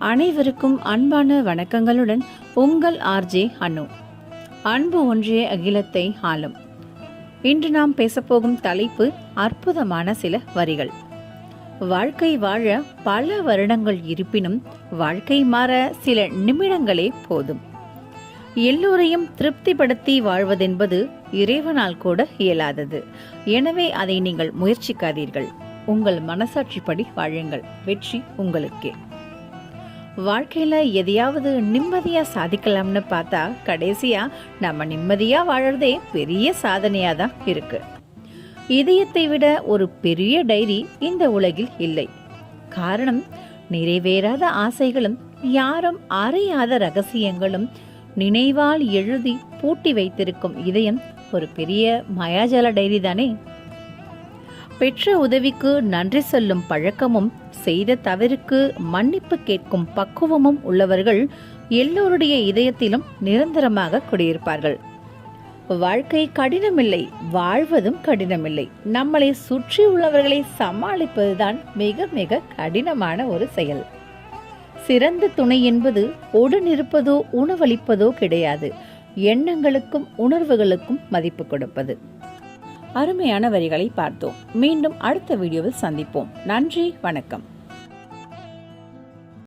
அனைவருக்கும் அன்பான வணக்கங்களுடன் உங்கள் ஆர்ஜே அனு. அன்பு ஒன்றிய அகிலத்தை ஆளும். இன்று நாம் பேசப்போகும் தலைப்பு அற்புதமான சில வரிகள். வாழ்க்கை வாழ பல வருடங்கள் இருப்பினும் வாழ்க்கை மாற சில நிமிடங்களே போதும். எல்லோரையும் திருப்திப்படுத்தி வாழ்வதென்பது இறைவனால் கூட இயலாதது. எனவே அதை நீங்கள் முயற்சிக்காதீர்கள். உங்கள் மனசாட்சிப்படி வாழுங்கள். வெற்றி உங்களுக்கே. வாழ்க்கையில எதையாவது நிம்மதியா சாதிக்கலாம்னு பார்த்தா கடைசியா நம்ம நிம்மதியா வாழறதே பெரிய சாதனையா தான் இருக்கு. இதயத்தை விட ஒரு பெரிய டைரி இந்த உலகில் இல்லை. காரணம், நிறைவேறாத ஆசைகளும் யாரும் அறியாத ரகசியங்களும் நினைவால் எழுதி பூட்டி வைத்திருக்கும் இதயம் ஒரு பெரிய மாயாஜால டைரி தானே. பெற்ற உதவிக்கு நன்றி சொல்லும் பழக்கமும் செய்த தவறுக்கு மன்னிப்பு கேட்கும் பக்குவமும் உள்ளவர்கள் எல்லோருடைய இதயத்திலும் நிரந்தரமாக குடியிருப்பார்கள். வாழ்க்கை கடினமில்லை, வாழ்வதும் கடினமில்லை. நம்மளை சுற்றி உள்ளவர்களை சமாளிப்பதுதான் மிக மிக கடினமான ஒரு செயல். சிறந்த துணை என்பது உடனிருப்பதோ உணவளிப்பதோ கிடையாது, எண்ணங்களுக்கும் உணர்வுகளுக்கும் மதிப்பு கொடுப்பது. அருமையான வரிகளை பார்த்தோம். மீண்டும் அடுத்த வீடியோவில் சந்திப்போம். நன்றி, வணக்கம்.